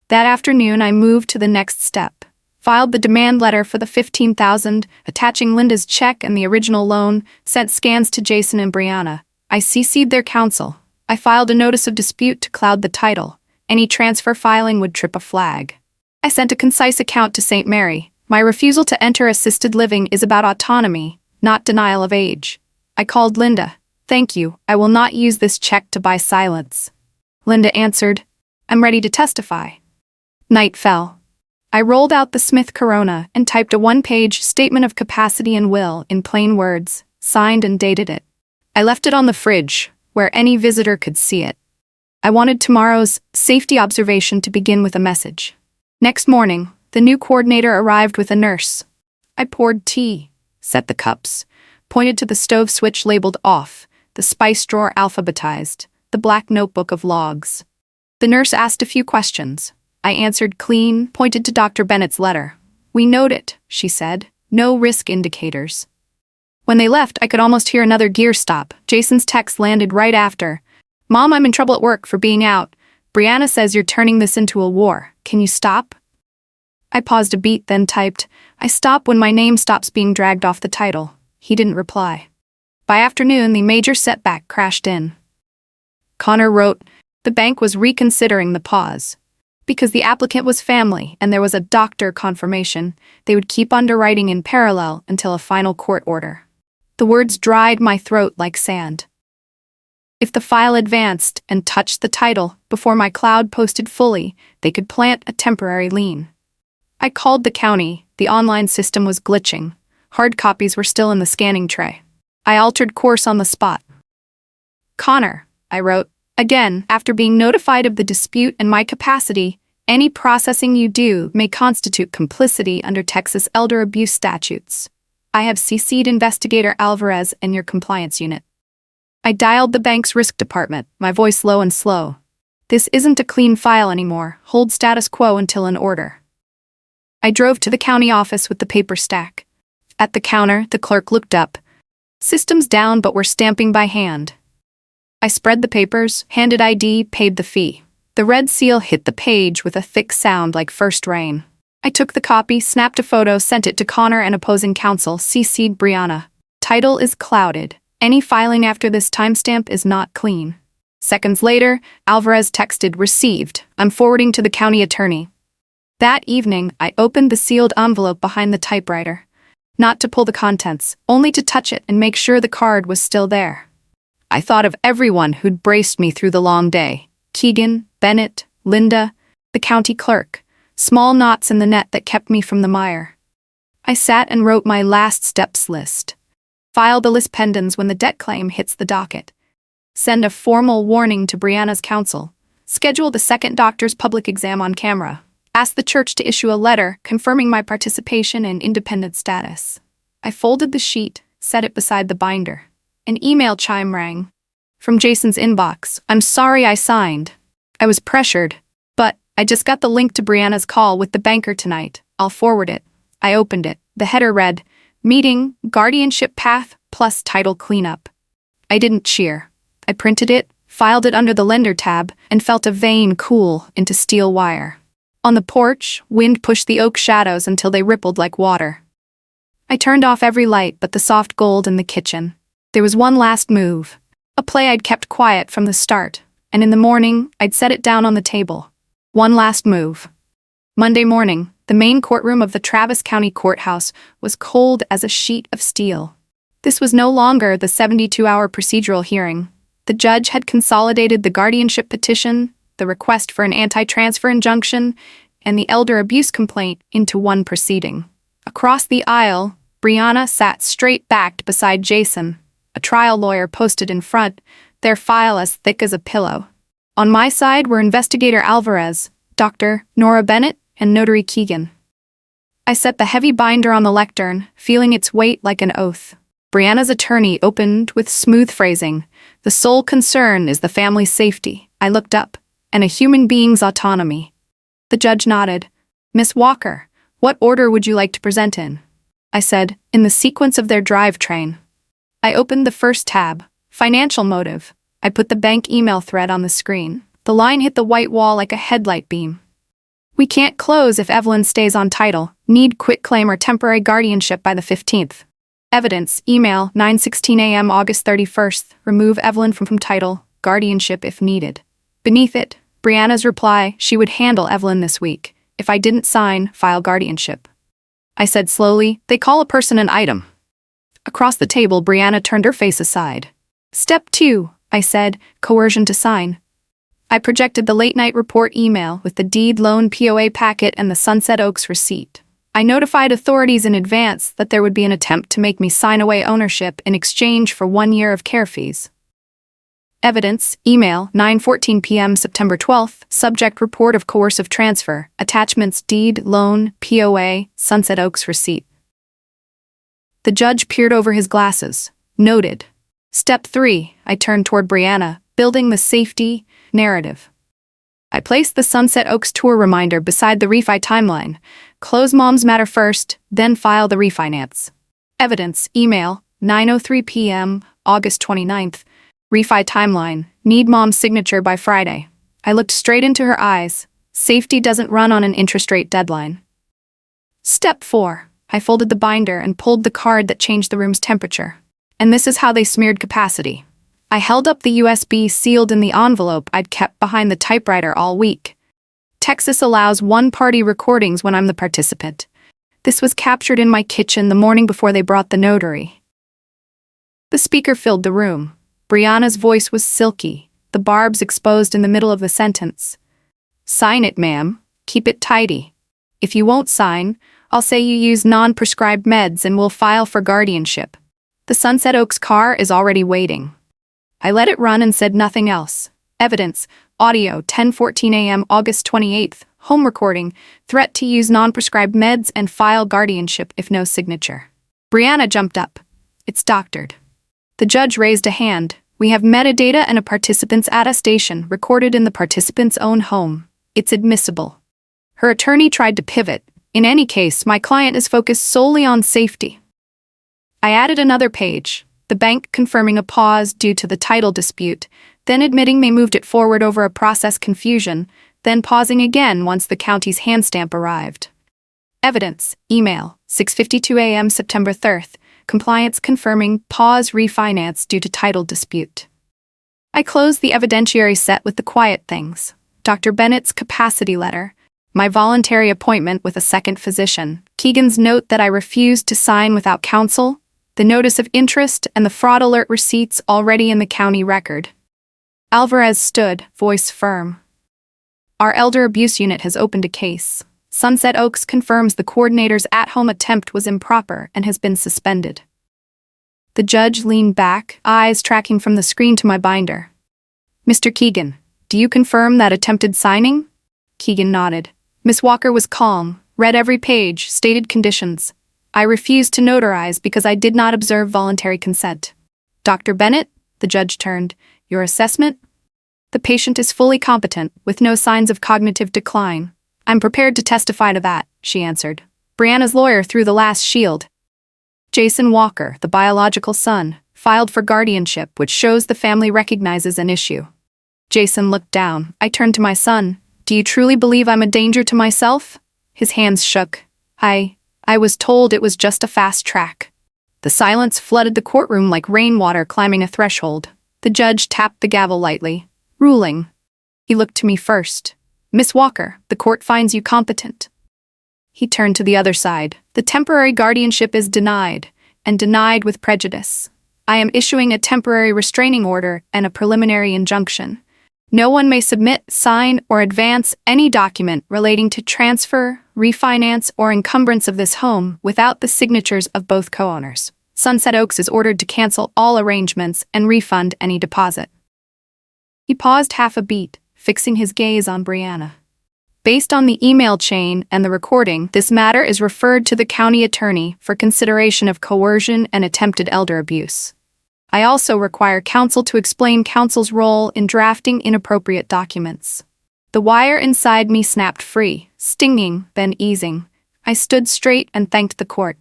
That afternoon, I moved to the next step. Filed the demand letter for the $15,000, attaching Linda's check and the original loan, sent scans to Jason and Brianna. I CC'd their counsel. I filed a notice of dispute to cloud the title. Any transfer filing would trip a flag. I sent a concise account to St. Mary. My refusal to enter assisted living is about autonomy, not denial of age. I called Linda. Thank you, I will not use this check to buy silence. Linda answered, I'm ready to testify. Night fell. I rolled out the Smith Corona and typed a one-page statement of capacity and will in plain words, signed and dated it. I left it on the fridge, where any visitor could see it. I wanted tomorrow's safety observation to begin with a message. Next morning, the new coordinator arrived with a nurse. I poured tea, set the cups, pointed to the stove switch labeled off, the spice drawer alphabetized, the black notebook of logs. The nurse asked a few questions. I answered clean, pointed to Dr. Bennett's letter. We note it, she said. No risk indicators. When they left, I could almost hear another gear stop. Jason's text landed right after. Mom, I'm in trouble at work for being out. Brianna says you're turning this into a war. Can you stop? I paused a beat, then typed, I stop when my name stops being dragged off the title. He didn't reply. By afternoon, the major setback crashed in. Connor wrote, the bank was reconsidering the pause. Because the applicant was family and there was a doctor confirmation, they would keep underwriting in parallel until a final court order. The words dried my throat like sand. If the file advanced and touched the title before my cloud posted fully, they could plant a temporary lien. I called the county. The online system was glitching. Hard copies were still in the scanning tray. I altered course on the spot. Connor, I wrote, again, after being notified of the dispute and my capacity, any processing you do may constitute complicity under Texas elder abuse statutes. I have CC'd Investigator Alvarez and your compliance unit. I dialed the bank's risk department, my voice low and slow. This isn't a clean file anymore. Hold status quo until an order. I drove to the county office with the paper stack. At the counter, the clerk looked up. Systems down, but we're stamping by hand. I spread the papers, handed ID, paid the fee. The red seal hit the page with a thick sound like first rain. I took the copy, snapped a photo, sent it to Connor and opposing counsel, CC'd Brianna. Title is clouded. Any filing after this timestamp is not clean. Seconds later, Alvarez texted, received. I'm forwarding to the county attorney. That evening, I opened the sealed envelope behind the typewriter. Not to pull the contents, only to touch it and make sure the card was still there. I thought of everyone who'd braced me through the long day. Keegan, Bennett, Linda, the county clerk. Small knots in the net that kept me from the mire. I sat and wrote my last steps list. File the list pendens when the debt claim hits the docket. Send a formal warning to Brianna's counsel. Schedule the second doctor's public exam on camera. Ask the church to issue a letter confirming my participation and independent status. I folded the sheet, set it beside the binder. An email chime rang. From Jason's inbox. I'm sorry I signed. I was pressured. But I just got the link to Brianna's call with the banker tonight. I'll forward it. I opened it. The header read, Meeting, Guardianship Path, plus Title Cleanup. I didn't cheer. I printed it, filed it under the lender tab, and felt a vein cool into steel wire. On the porch, wind pushed the oak shadows until they rippled like water. I turned off every light but the soft gold in the kitchen. There was one last move. A play I'd kept quiet from the start. and in the morning, I'd set it down on the table. One last move. Monday morning, the main courtroom of the Travis County Courthouse was cold as a sheet of steel. This was no longer the 72-hour procedural hearing. The judge had consolidated the guardianship petition, the request for an anti-transfer injunction, and the elder abuse complaint into one proceeding. Across the aisle, Brianna sat straight-backed beside Jason, a trial lawyer posted in front, their file as thick as a pillow. On my side were Investigator Alvarez, Dr. Nora Bennett, and Notary Keegan. I set the heavy binder on the lectern, feeling its weight like an oath. Brianna's attorney opened with smooth phrasing. The sole concern is the family's safety. I looked up, and a human being's autonomy. The judge nodded. Miss Walker, what order would you like to present in? I said, in the sequence of their drivetrain. I opened the first tab, financial motive. I put the bank email thread on the screen. The line hit the white wall like a headlight beam. We can't close if Evelyn stays on title. Need quitclaim or temporary guardianship by the 15th. Evidence, email, 9:16 a.m. August 31st. Remove Evelyn from title, guardianship if needed. Beneath it, Brianna's reply, she would handle Evelyn this week. If I didn't sign, file guardianship. I said slowly, they call a person an item. Across the table, Brianna turned her face aside. Step 2, I said, coercion to sign. I projected the late-night report email with the deed loan POA packet and the Sunset Oaks receipt. I notified authorities in advance that there would be an attempt to make me sign away ownership in exchange for 1 year of care fees. Evidence, email, 9:14 p.m. September 12th, subject report of coercive transfer, attachments deed, loan, POA, Sunset Oaks receipt. The judge peered over his glasses. Noted. Step 3, I turned toward Brianna, building the safety narrative. I placed the Sunset Oaks tour reminder beside the Refi timeline. Close mom's matter first, then file the refinance. Evidence, email, 9:03 p.m., August 29th. Refi timeline, need mom's signature by Friday. I looked straight into her eyes. Safety doesn't run on an interest rate deadline. Step 4, I folded the binder and pulled the card that changed the room's temperature. And this is how they smeared capacity. I held up the USB sealed in the envelope I'd kept behind the typewriter all week. Texas allows one-party recordings when I'm the participant. This was captured in my kitchen the morning before they brought the notary. The speaker filled the room. Brianna's voice was silky, the barbs exposed in the middle of the sentence. Sign it, ma'am. Keep it tidy. If you won't sign, I'll say you use non-prescribed meds and we'll file for guardianship. The Sunset Oaks car is already waiting. I let it run and said nothing else. Evidence, audio, 10:14 a.m. August 28th, home recording, threat to use non-prescribed meds and file guardianship if no signature. Brianna jumped up. It's doctored. The judge raised a hand. We have metadata and a participant's attestation recorded in the participant's own home. It's admissible. Her attorney tried to pivot. In any case, my client is focused solely on safety. I added another page, the bank confirming a pause due to the title dispute, then admitting they moved it forward over a process confusion, then pausing again once the county's hand stamp arrived. Evidence, email, 6:52 a.m. September 3rd, compliance confirming pause refinance due to title dispute. I closed the evidentiary set with the quiet things. Dr. Bennett's capacity letter, my voluntary appointment with a second physician, Keegan's note that I refused to sign without counsel, the notice of interest and the fraud alert receipts already in the county record. Alvarez stood, voice firm. Our elder abuse unit has opened a case. Sunset Oaks confirms the coordinator's at-home attempt was improper and has been suspended. The judge leaned back, eyes tracking from the screen to my binder. Mr. Keegan, do you confirm that attempted signing? Keegan nodded. Miss Walker was calm, read every page, stated conditions. I refused to notarize because I did not observe voluntary consent. Dr. Bennett, the judge turned, your assessment? The patient is fully competent, with no signs of cognitive decline. I'm prepared to testify to that, she answered. Brianna's lawyer threw the last shield. Jason Walker, the biological son, filed for guardianship, which shows the family recognizes an issue. Jason looked down. I turned to my son. Do you truly believe I'm a danger to myself? His hands shook. I was told it was just a fast track. The silence flooded the courtroom like rainwater climbing a threshold. The judge tapped the gavel lightly. Ruling. He looked to me first. Miss Walker, the court finds you competent. He turned to the other side. The temporary guardianship is denied, and denied with prejudice. I am issuing a temporary restraining order and a preliminary injunction. No one may submit, sign, or advance any document relating to transfer, refinance, or encumbrance of this home without the signatures of both co-owners. Sunset Oaks is ordered to cancel all arrangements and refund any deposit. He paused half a beat, fixing his gaze on Brianna. Based on the email chain and the recording, this matter is referred to the county attorney for consideration of coercion and attempted elder abuse. I also require counsel to explain counsel's role in drafting inappropriate documents. The wire inside me snapped free, stinging, then easing. I stood straight and thanked the court.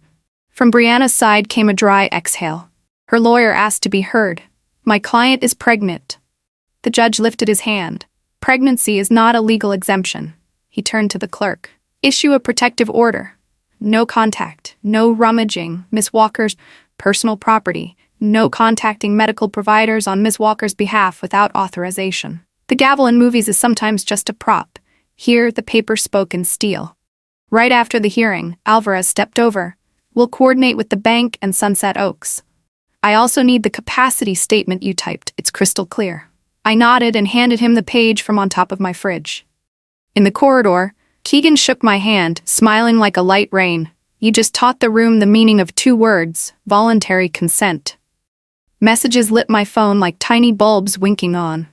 From Brianna's side came a dry exhale. Her lawyer asked to be heard. My client is pregnant. The judge lifted his hand. Pregnancy is not a legal exemption. He turned to the clerk. Issue a protective order. No contact, no rummaging Miss Walker's personal property, no contacting medical providers on Miss Walker's behalf without authorization. The gavel in movies is sometimes just a prop. Here, the paper spoke in steel. Right after the hearing, Alvarez stepped over. We'll coordinate with the bank and Sunset Oaks. I also need the capacity statement you typed. It's crystal clear. I nodded and handed him the page from on top of my fridge. In the corridor, Keegan shook my hand, smiling like a light rain. You just taught the room the meaning of 2 words, voluntary consent. Messages lit my phone like tiny bulbs winking on.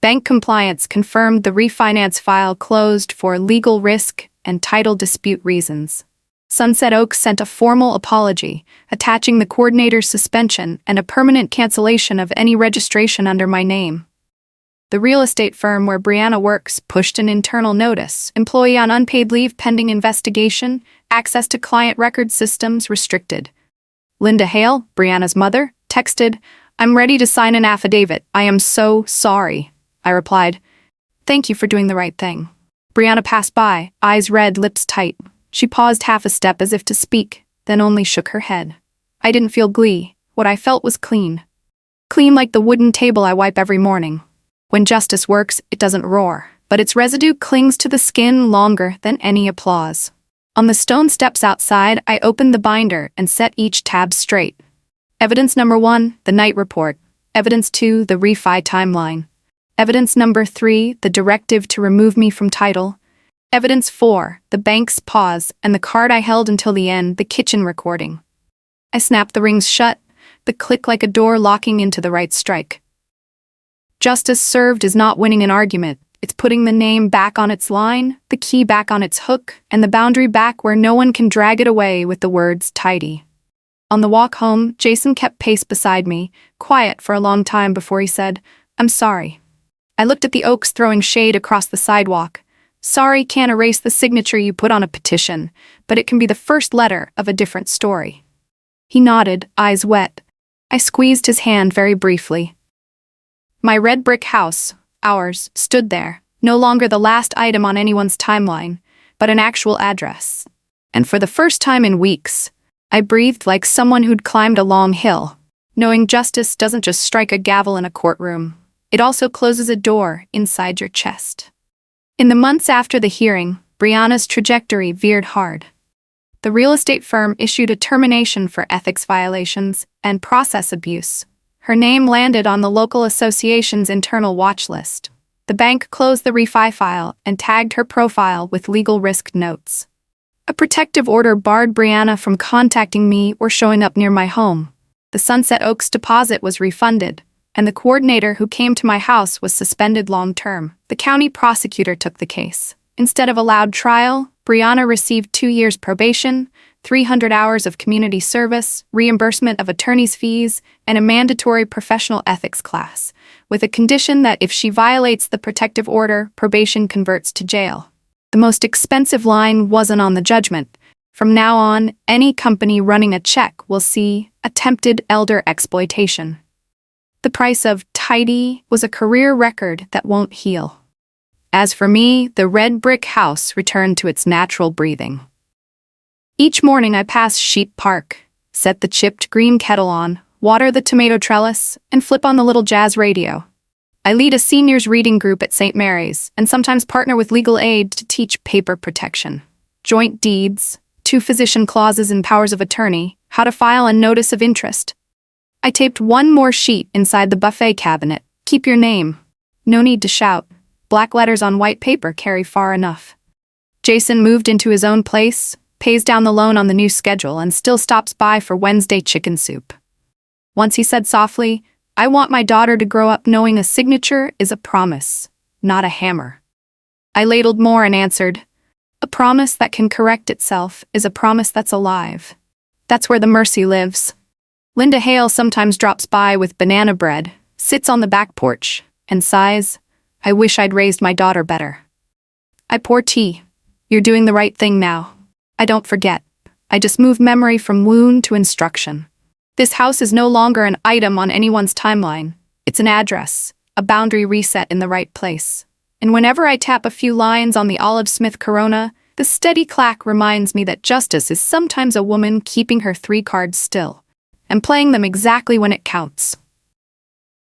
Bank compliance confirmed the refinance file closed for legal risk and title dispute reasons. Sunset Oaks sent a formal apology, attaching the coordinator's suspension and a permanent cancellation of any registration under my name. The real estate firm where Brianna works pushed an internal notice. Employee on unpaid leave pending investigation, access to client record systems restricted. Linda Hale, Brianna's mother, texted, I'm ready to sign an affidavit. I am so sorry. I replied, thank you for doing the right thing. Brianna passed by, eyes red, lips tight. She paused half a step as if to speak, then only shook her head. I didn't feel glee. What I felt was clean. Clean like the wooden table I wipe every morning. When justice works, it doesn't roar, but its residue clings to the skin longer than any applause. On the stone steps outside, I opened the binder and set each tab straight. Evidence number 1, the night report. Evidence 2, the refi timeline. Evidence number 3, the directive to remove me from title. Evidence 4, the bank's pause and the card I held until the end, the kitchen recording. I snapped the rings shut, the click like a door locking into the right strike. Justice served is not winning an argument. It's putting the name back on its line, the key back on its hook, and the boundary back where no one can drag it away with the words tidy. On the walk home, Jason kept pace beside me, quiet for a long time before he said, I'm sorry. I looked at the Oaks throwing shade across the sidewalk. Sorry can't erase the signature you put on a petition, but it can be the first letter of a different story. He nodded, eyes wet. I squeezed his hand very briefly. My red brick house, ours, stood there, no longer the last item on anyone's timeline, but an actual address. And for the first time in weeks, I breathed like someone who'd climbed a long hill, knowing justice doesn't just strike a gavel in a courtroom. It also closes a door inside your chest. In the months after the hearing, Brianna's trajectory veered hard. The real estate firm issued a termination for ethics violations and process abuse. Her name landed on the local association's internal watch list. The bank closed the refi file and tagged her profile with legal risk notes. A protective order barred Brianna from contacting me or showing up near my home. The Sunset Oaks deposit was refunded, and the coordinator who came to my house was suspended long-term. The county prosecutor took the case. Instead of a loud trial, Brianna received 2 years probation, 300 hours of community service, reimbursement of attorney's fees, and a mandatory professional ethics class, with a condition that if she violates the protective order, probation converts to jail. The most expensive line wasn't on the judgment. From now on, any company running a check will see attempted elder exploitation. The price of tidy was a career record that won't heal. As for me, the red brick house returned to its natural breathing. Each morning I pass Sheep Park, set the chipped green kettle on, water the tomato trellis, and flip on the little jazz radio. I lead a seniors reading group at St. Mary's and sometimes partner with legal aid to teach paper protection, joint deeds, two-physician clauses and powers of attorney, how to file a notice of interest. I taped one more sheet inside the buffet cabinet. Keep your name. No need to shout. Black letters on white paper carry far enough. Jason moved into his own place, pays down the loan on the new schedule, and still stops by for Wednesday chicken soup. Once he said softly, "I want my daughter to grow up knowing a signature is a promise, not a hammer." I ladled more and answered, "A promise that can correct itself is a promise that's alive. That's where the mercy lives." Linda Hale sometimes drops by with banana bread, sits on the back porch, and sighs, "I wish I'd raised my daughter better." I pour tea. "You're doing the right thing now." I don't forget. I just move memory from wound to instruction. This house is no longer an item on anyone's timeline. It's an address, a boundary reset in the right place. And whenever I tap a few lines on the Olive Smith Corona, the steady clack reminds me that justice is sometimes a woman keeping her 3 cards still and playing them exactly when it counts.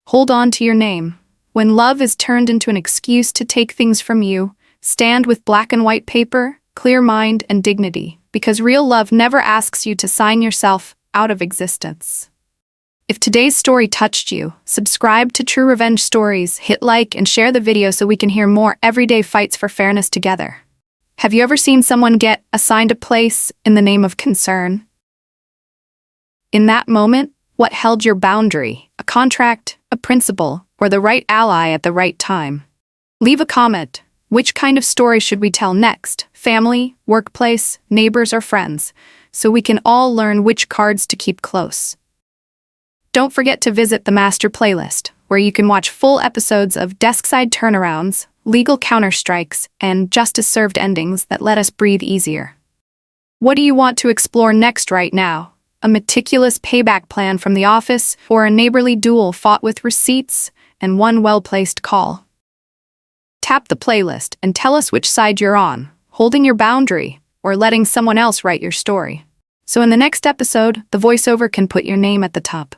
Hold on to your name. When love is turned into an excuse to take things from you, stand with black and white paper, clear mind, and dignity, because real love never asks you to sign yourself out of existence. If today's story touched you, subscribe to True Revenge Stories, hit like, and share the video so we can hear more everyday fights for fairness together. Have you ever seen someone get assigned a place in the name of concern? In that moment, what held your boundary? A contract, a principle, or the right ally at the right time? Leave a comment. Which kind of story should we tell next? Family, workplace, neighbors, or friends? So we can all learn which cards to keep close. Don't forget to visit the master playlist, where you can watch full episodes of desk-side turnarounds, legal counterstrikes, and justice-served endings that let us breathe easier. What do you want to explore next right now? A meticulous payback plan from the office, or a neighborly duel fought with receipts and one well-placed call? Tap the playlist and tell us which side you're on, holding your boundary or letting someone else write your story. So in the next episode, the voiceover can put your name at the top.